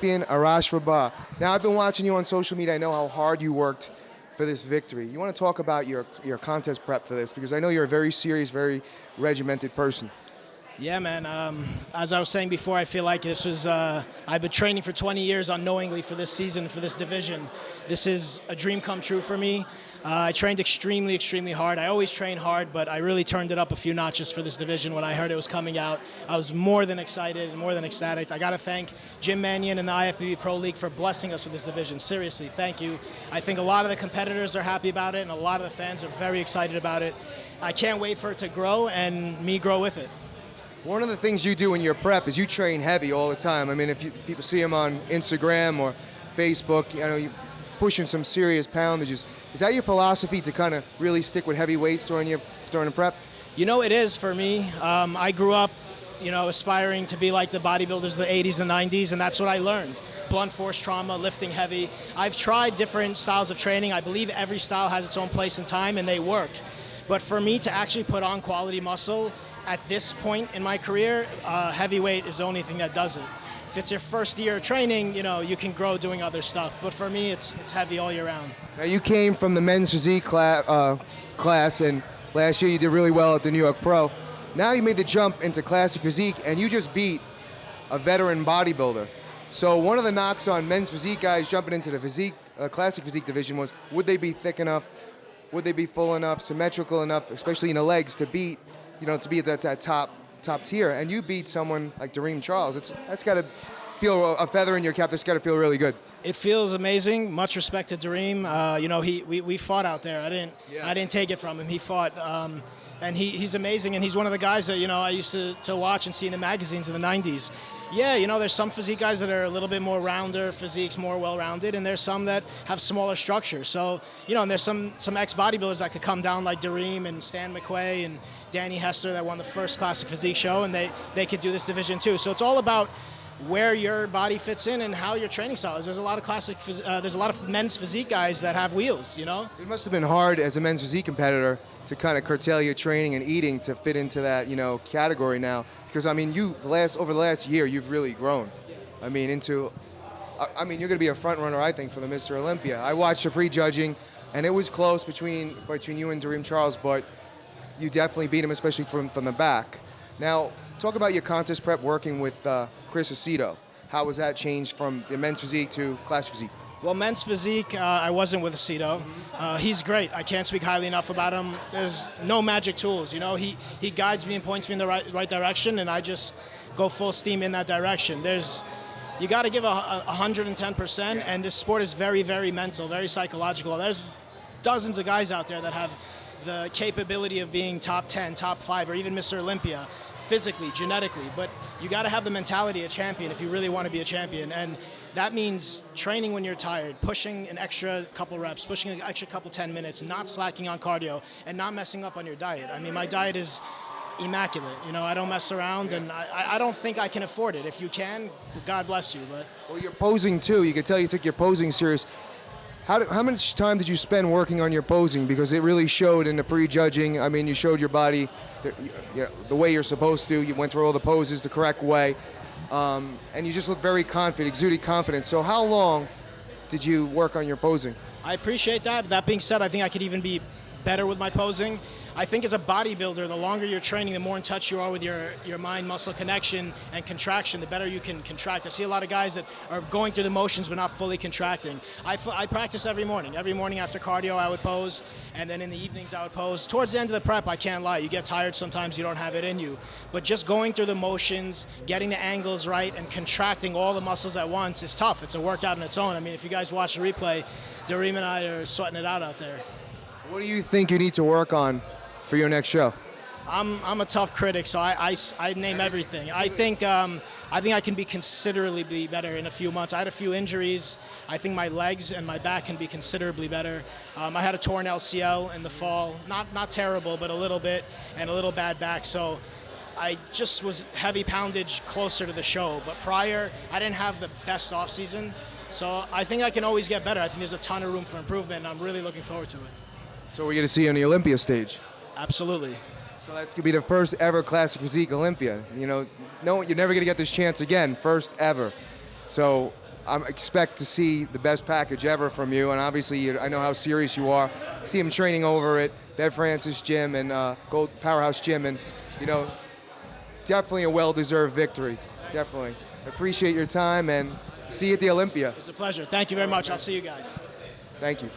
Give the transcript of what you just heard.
champion, Arash Rahbar. Now, I've been watching you on social media. I know how hard you worked for this victory. You want to talk about your contest prep for this? Because I know you're a very serious, very regimented person. Yeah, man. As I was saying before, I feel like this was, I've been training for 20 years unknowingly for this season, for this division. This is a dream come true for me. I trained extremely, extremely hard. I always train hard, but I really turned it up a few notches for this division when I heard it was coming out. I was more than excited and more than ecstatic. I got to thank Jim Mannion and the IFBB Pro League for blessing us with this division. Seriously, thank you. I think a lot of the competitors are happy about it, and a lot of the fans are very excited about it. I can't wait for it to grow and me grow with it. One of the things you do in your prep is you train heavy all the time. I mean, if people see him on Instagram or Facebook, you know, you pushing some serious poundages. Is that your philosophy to kind of really stick with heavy weights during the prep? You know, it is for me. I grew up, you know, aspiring to be like the bodybuilders of the 80s and 90s, and that's what I learned. Blunt force trauma, lifting heavy. I've tried different styles of training. I believe every style has its own place and time, and they work. But for me to actually put on quality muscle at this point in my career, heavyweight is the only thing that does it. If it's your first year of training, you know, you can grow doing other stuff. But for me, it's heavy all year round. Now, you came from the men's physique class, and last year you did really well at the New York Pro. Now you made the jump into classic physique, and you just beat a veteran bodybuilder. So one of the knocks on men's physique guys jumping into the classic physique division was, would they be thick enough? Would they be full enough, symmetrical enough, especially in the legs, to beat, you know, to be at that top tier? And you beat someone like Dareem Charles. That's got to feel a feather in your cap. That's got to feel really good. It feels amazing. Much respect to Dareem. You know, we fought out there. I didn't take it from him. He fought, and he's amazing. And he's one of the guys that, you know, I used to watch and see in the magazines in the 90s. Yeah, you know, there's some physique guys that are a little bit more rounder, physique's more well-rounded, and there's some that have smaller structure. So, you know, and there's some ex-bodybuilders that could come down like Dareem and Stan McQuay and Danny Hester that won the first classic physique show, and they could do this division too. So it's all about where your body fits in and how your training style is. There's a lot of men's physique guys that have wheels, you know? It must have been hard as a men's physique competitor to kind of curtail your training and eating to fit into that, you know, category now. Because, I mean, over the last year, you've really grown. I mean, you're going to be a front runner, I think, for the Mr. Olympia. I watched the pre-judging, and it was close between you and Dareem Charles, but you definitely beat him, especially from the back. Now, talk about your contest prep working with Chris Aceto. How was that changed from the men's physique to class physique? Well, men's physique, I wasn't with Aceto. He's great. I can't speak highly enough about him. There's no magic tools, you know. He guides me and points me in the right direction, and I just go full steam in that direction. You got to give 110%, and this sport is very, very mental, very psychological. There's dozens of guys out there that have the capability of being top 10, top 5, or even Mr. Olympia, physically, genetically. But you got to have the mentality of a champion if you really want to be a champion. And that means training when you're tired, pushing an extra couple reps, pushing an extra couple 10 minutes, not slacking on cardio, and not messing up on your diet. I mean, my diet is immaculate. You know, I don't mess around, and I don't think I can afford it. If you can, God bless you. But well, you're posing too. You could tell you took your posing serious. How much time did you spend working on your posing? Because it really showed in the pre-judging. I mean, you showed your body the way you're supposed to. You went through all the poses the correct way. And you just looked very confident, exuded confidence. So how long did you work on your posing? I appreciate that. That being said, I think I could even be better with my posing. I think as a bodybuilder, the longer you're training, the more in touch you are with your mind-muscle connection and contraction, the better you can contract. I see a lot of guys that are going through the motions but not fully contracting. I practice every morning. Every morning after cardio, I would pose, and then in the evenings, I would pose. Towards the end of the prep, I can't lie. You get tired sometimes, you don't have it in you. But just going through the motions, getting the angles right, and contracting all the muscles at once is tough. It's a workout in its own. I mean, if you guys watch the replay, Dareem and I are sweating it out there. What do you think you need to work on for your next show? I'm a tough critic, so I name everything. I think I can be considerably better in a few months. I had a few injuries. I think my legs and my back can be considerably better. I had a torn LCL in the fall, not terrible, but a little bit, and a little bad back. So I just was heavy poundage closer to the show. But prior, I didn't have the best off season. So I think I can always get better. I think there's a ton of room for improvement, and I'm really looking forward to it. So we're going to see you on the Olympia stage? Absolutely. So that's going to be the first ever Classic Physique Olympia. You know, no, you're never going to get this chance again. First ever. So I expect to see the best package ever from you, and obviously I know how serious you are. See him training over at Bev Francis Gym and Gold Powerhouse Gym, and definitely a well-deserved victory. Definitely. Appreciate your time, and see you at the Olympia. It's a pleasure. Thank you very much. I'll see you guys. Thank you.